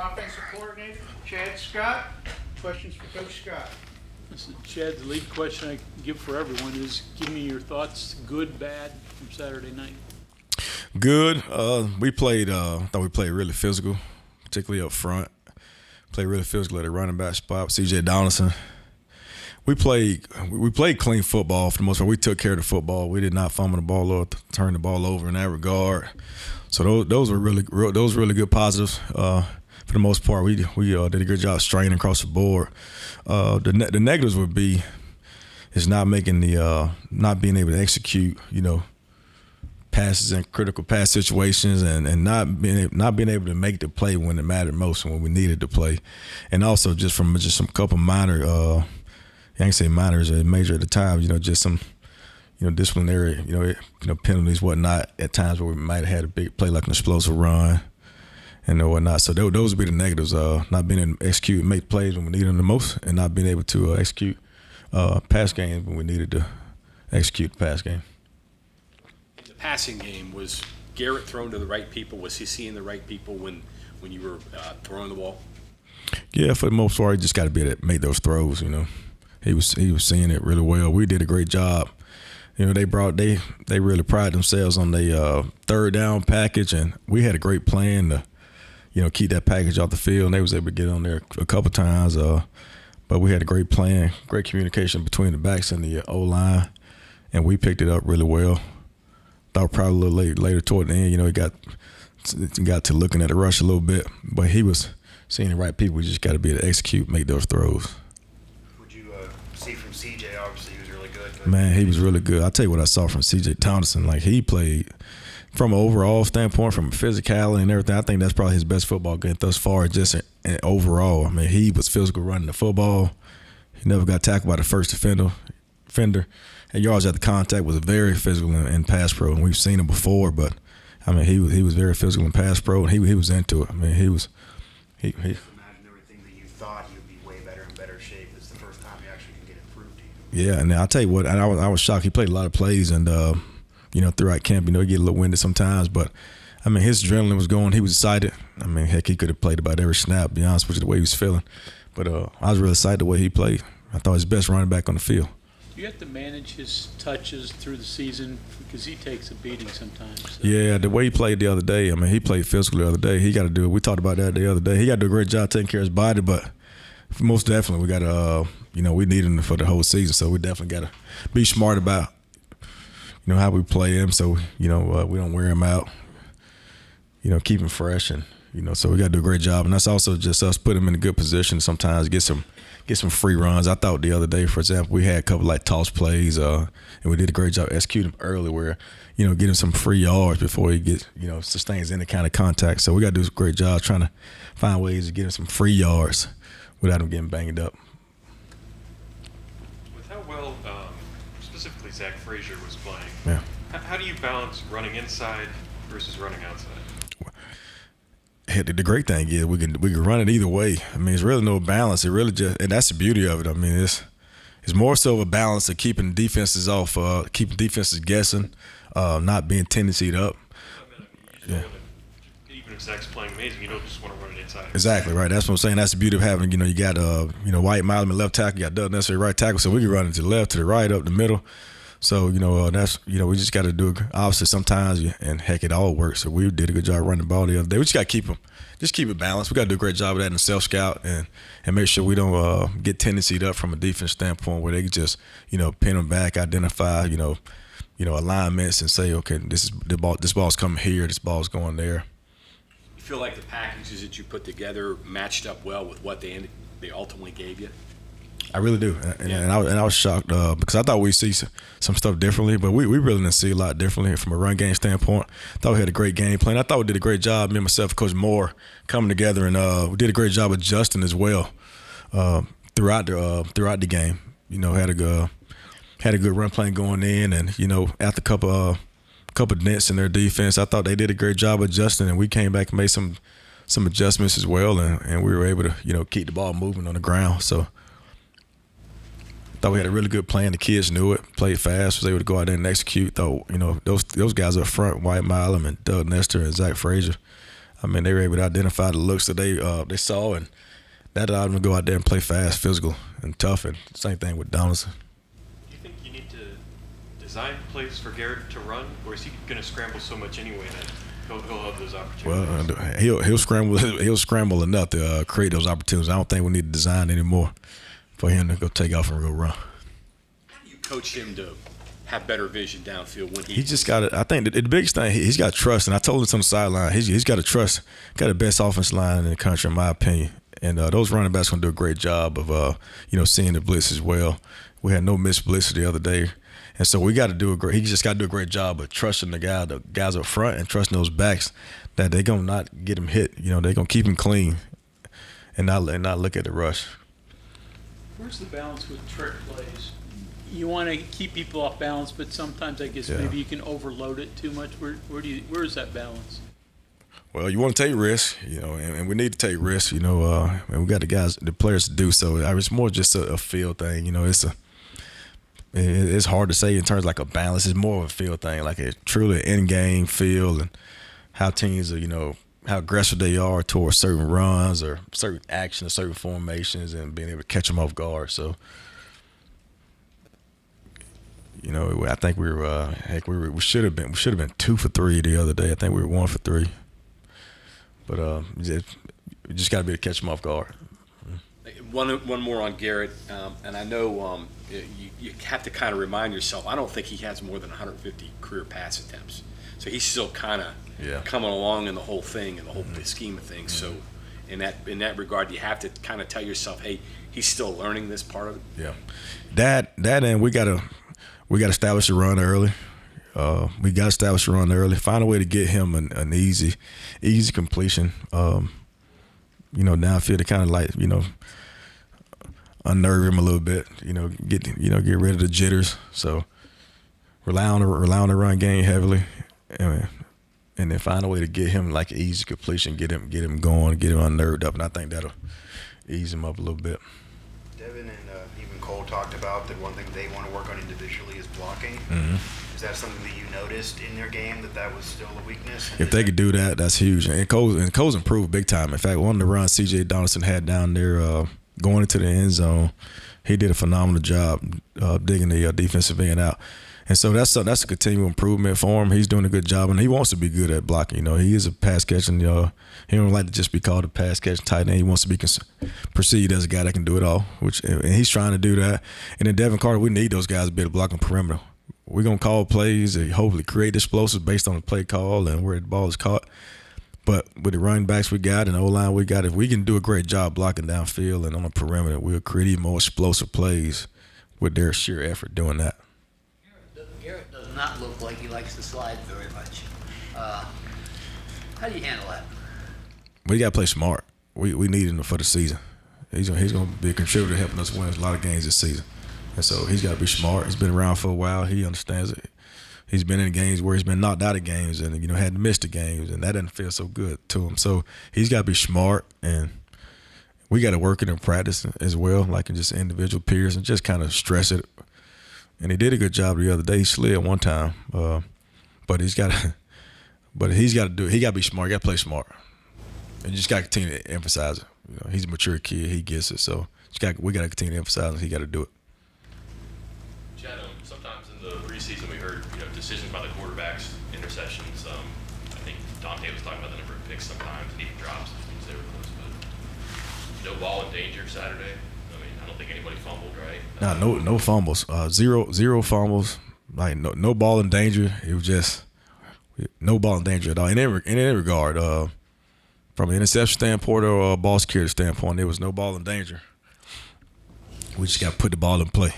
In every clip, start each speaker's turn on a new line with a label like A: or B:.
A: offensive coordinator, Chad Scott. Questions for Coach Scott?
B: Chad, the lead question I give for everyone is, give me your thoughts, good, bad, from Saturday night.
C: Good. Thought we played really physical, particularly up front. Played really physical at the running back spot, CJ Donaldson. We played clean football for the most part. We took care of the football. We did not fumble the ball or turn the ball over in that regard. So those were really good positives. For the most part, we did a good job straining across the board. The negatives would be is not being able to execute, passes in critical pass situations and not being able to make the play when it mattered most and when we needed to play, and also just some couple minor. I ain't say minors or major at the time, just some, disciplinary, penalties, whatnot, at times where we might have had a big play like an explosive run and whatnot. So those would be the negatives, not being able to execute and make plays when we needed them the most, and not being able to execute pass games when we needed to execute the pass game.
D: In the passing game, was Garrett thrown to the right people? Was he seeing the right people when you were throwing the ball? Yeah,
C: for the most part, he just got to be able to make those throws, He was seeing it really well. We did a great job. They really pride themselves on the third down package, and we had a great plan to, keep that package off the field. And they was able to get on there a couple times, but we had a great plan, great communication between the backs and the O-line, and we picked it up really well. Thought probably a little later toward the end, he got to looking at the rush a little bit, but he was seeing the right people. We just got to be able to execute, make those throws.
E: See from CJ, obviously he was really good.
C: Man, he was really good. I'll tell you what I saw from CJ Donaldson. Like, he played from an overall standpoint, from physicality and everything. I think that's probably his best football game thus far, just in overall. I mean, he was physical running the football. He never got tackled by the first defender. And yards at the contact, was very physical in pass pro, and we've seen him before. But I mean, he was very physical in pass pro, and he was into it. I mean, he was.
E: Imagine everything that you thought he would be way better in better shape. It's the first time he actually can get it proved to you.
C: Yeah, and I'll tell you what, and I was shocked. He played a lot of plays, and throughout camp, he get a little winded sometimes, but I mean, his adrenaline was going. He was excited. I mean, heck, he could have played about every snap, to be honest with you, the way he was feeling. But I was really excited the way he played. I thought he was the best running back on the field.
B: You have to manage his touches through the season because he takes a beating sometimes. So.
C: Yeah, the way he played the other day, I mean, he played physical the other day. He got to do it. We talked about that the other day. He got to do a great job taking care of his body, but most definitely we got to, we need him for the whole season. So we definitely got to be smart about, how we play him so, we don't wear him out, keep him fresh. And, so we got to do a great job. And that's also just us put him in a good position sometimes, get some free runs. I thought the other day, for example, we had a couple like toss plays, and we did a great job executing early where, get him some free yards before he gets, sustains any kind of contact. So we got to do a great job trying to find ways to get him some free yards without him getting banged up.
F: With how well, specifically Zach Frazier was playing,
C: yeah.
F: How do you balance running inside versus running outside?
C: The great thing is we can run it either way. I mean, it's really no balance. It really just, and that's the beauty of it. I mean, it's more so of a balance of keeping defenses off, keeping defenses guessing, not being tendency'd up.
F: Yeah. Even if Zach's playing amazing, you don't just want to run it inside.
C: Exactly right. That's what I'm saying. That's the beauty of having. You got White, Milam, left tackle. You got Doug Necessary right tackle, so we can run it to the left, to the right, up the middle. So, that's, we just got to do it. Obviously, sometimes, and heck, it all works. So we did a good job running the ball the other day. We just got to keep it balanced. We got to do a great job of that in the self-scout and make sure we don't get tendency up from a defense standpoint where they can just, pin them back, identify, alignments and say, okay, this ball's coming here, this ball's going there.
D: You feel like the packages that you put together matched up well with what they ultimately gave you?
C: I really do, and I was shocked because I thought we'd see some stuff differently, but we really didn't see a lot differently from a run game standpoint. I thought we had a great game plan. I thought we did a great job, me and myself and Coach Moore, coming together, and we did a great job adjusting as well throughout the game. Had a good run plan going in, and after a couple dents in their defense, I thought they did a great job adjusting, and we came back and made some adjustments as well, and we were able to keep the ball moving on the ground. So. Thought we had a really good plan. The kids knew it, played fast, was able to go out there and execute. Thought, those guys up front, White Milam and Doug Nestor and Zach Frazier, I mean, they were able to identify the looks that they saw, and that allowed them to go out there and play fast, physical, and tough. And same thing with Donaldson.
F: Do you think you need to design plays for Garrett to run, or is he going to scramble so much anyway that he'll have those opportunities?
C: Well, he'll scramble. He'll scramble enough to create those opportunities. I don't think we need to design anymore for him to go take off and go run.
D: How do you coach him to have better vision downfield when
C: He just got to. I think the biggest thing he's got to trust, and I told him on the sideline. He's got to trust. Got the best offensive line in the country, in my opinion. And those running backs going to do a great job of seeing the blitz as well. We had no missed blitz the other day. And so we got to do a great. He just got to do a great job of trusting the guys up front, and trusting those backs that they're gonna not get him hit. They're gonna keep him clean, and not look at the rush.
B: Where's the balance with trick plays? You want to keep people off balance, but sometimes I guess maybe you can overload it too much. Where is that balance?
C: Well, you want to take risks, and we need to take risks, and we got the players to do so. It's more just a feel thing, It's hard to say in terms of like a balance. It's more of a feel thing, like a truly in-game feel, and how teams are, how aggressive they are towards certain runs or certain actions, certain formations, and being able to catch them off guard. So, I think we should have been 2 for 3 the other day. I think we were 1 for 3, but we just got to be able to catch them off guard.
D: One more on Garrett, and I know you have to kind of remind yourself. I don't think he has more than 150 career pass attempts, so he's still kind of coming along in the whole thing and the whole scheme of things. So, in that regard, you have to kind of tell yourself, hey, he's still learning this part of it.
C: Yeah, that and we got to establish a run early. We got to establish a run early. Find a way to get him an easy completion. Downfield to kind of like unnerve him a little bit, get rid of the jitters. So rely on the run game heavily, and then find a way to get him like an easy completion, get him going, get him unnerved up, and I think that'll ease him up a little bit.
E: Devin and even Cole talked about that one thing they want to work on individually is blocking.
C: Mm-hmm.
E: Is that something that you noticed in their game that was still a weakness?
C: If they could do that, that's huge. And Cole's improved big time. In fact, one of the runs C.J. Donaldson had down there going into the end zone, he did a phenomenal job digging the defensive end out. And so that's a continual improvement for him. He's doing a good job, and he wants to be good at blocking. He is a pass catching. He don't like to just be called a pass catching tight end. He wants to be perceived as a guy that can do it all, and he's trying to do that. And then Devin Carter, we need those guys to be able to block on perimeter. We're going to call plays and hopefully create explosives based on the play call and where the ball is caught. But with the running backs we got and the O-line we got, if we can do a great job blocking downfield and on the perimeter, we'll create even more explosive plays with their sheer effort doing that.
G: Garrett does not look like he likes to slide very much. How do you handle that?
C: We got to play smart. We need him for the season. He's going to be a contributor helping us win a lot of games this season. And so he's got to be smart. He's been around for a while. He understands it. He's been in games where he's been knocked out of games and had to miss the games, and that doesn't feel so good to him. So he's got to be smart, and we got to work it in practice as well, like in just individual peers, and just kind of stress it. And he did a good job the other day. He slid one time, but he's got to do it. He got to be smart. He got to play smart, and you just got to continue to emphasize it. He's a mature kid. He gets it. So we got to continue to emphasize it. He got to do it.
F: Chad, sometimes in the preseason we heard decisions by the quarterbacks, interceptions. I think Dante was talking about the number of picks sometimes and even drops if things they were close. But no ball in danger Saturday. I don't think anybody fumbled, right?
C: No fumbles. Zero fumbles. Like no ball in danger. It was just no ball in danger at all. In any regard, from an interception standpoint or a ball security standpoint, there was no ball in danger. We just got to put the ball in play.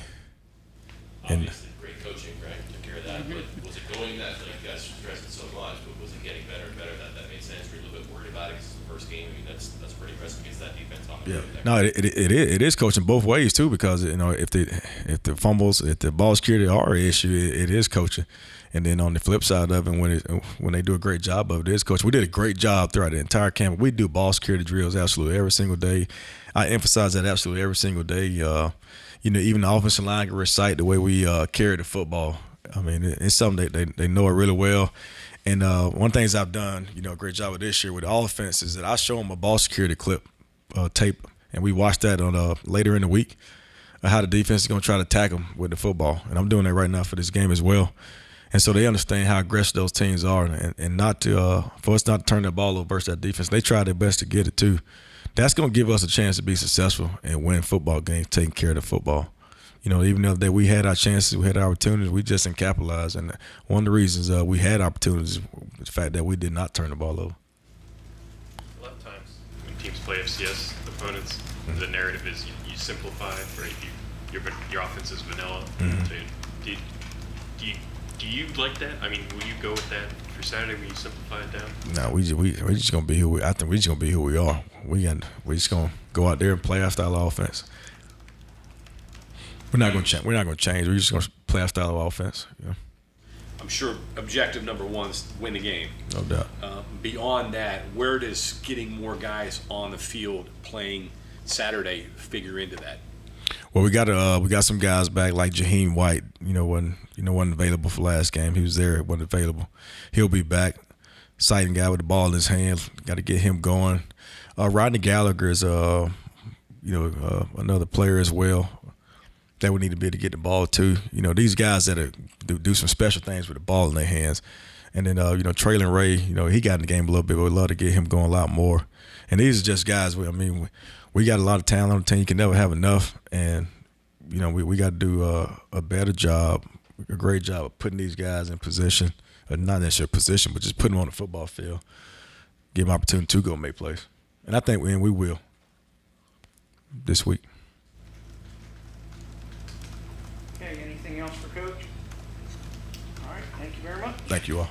F: Obviously, great coaching, right? Took care of that. But was it going that, you guys stressed it so much, but was it getting better and better? That made sense? Were you a little bit worried about it because it's the first game? That's pretty impressive against that defense on the
C: Yeah.
F: road.
C: No, it is coaching both ways too, because if the fumbles, if the ball security are an issue, it is coaching. And then on the flip side of it, when they do a great job of it, is coaching. We did a great job throughout the entire camp. We do ball security drills absolutely every single day. I emphasize that absolutely every single day. Even the offensive line can recite the way we carry the football. I mean, it's something they know it really well. And one of the things I've done, a great job with this year with the offense is that I show them a ball security clip tape, and we watch that on later in the week how the defense is going to try to attack them with the football. And I'm doing that right now for this game as well. And so they understand how aggressive those teams are, and not to for us not to turn the ball over versus that defense. They try their best to get it too. That's going to give us a chance to be successful and win football games, taking care of the football. Even though that we had our chances, we had our opportunities, we just didn't capitalize. And one of the reasons we had opportunities was the fact that we did not turn the ball over.
F: A lot of times when teams play FCS opponents, the narrative is you simplify, right? Your offense is vanilla. So do you like that? I mean, will you go with that for Saturday? Will you simplify it down?
C: No, we just gonna be I think we just gonna be who we are. We just gonna go out there and play our style of offense. We're not gonna change. We're just gonna play our style of offense.
D: I'm sure objective number one is win the game.
C: No doubt.
D: Beyond that, where does getting more guys on the field playing Saturday figure into that?
C: Well, we got some guys back like Jaheim White. Wasn't available for last game. He was there, wasn't available. He'll be back. Exciting guy with the ball in his hand. Got to get him going. Rodney Gallagher is another player as well that we need to be able to get the ball to. These guys that do some special things with the ball in their hands. And then Traylon Ray, he got in the game a little bit, but we'd love to get him going a lot more. And these are just guys. We got a lot of talent on the team. You can never have enough, and we got to do a better job, a great job of putting these guys in position, or not necessarily position, but just putting them on the football field, give them opportunity to go make plays, and I think we will this week.
A: Okay, anything else for Coach? All right, thank you very much.
C: Thank you all.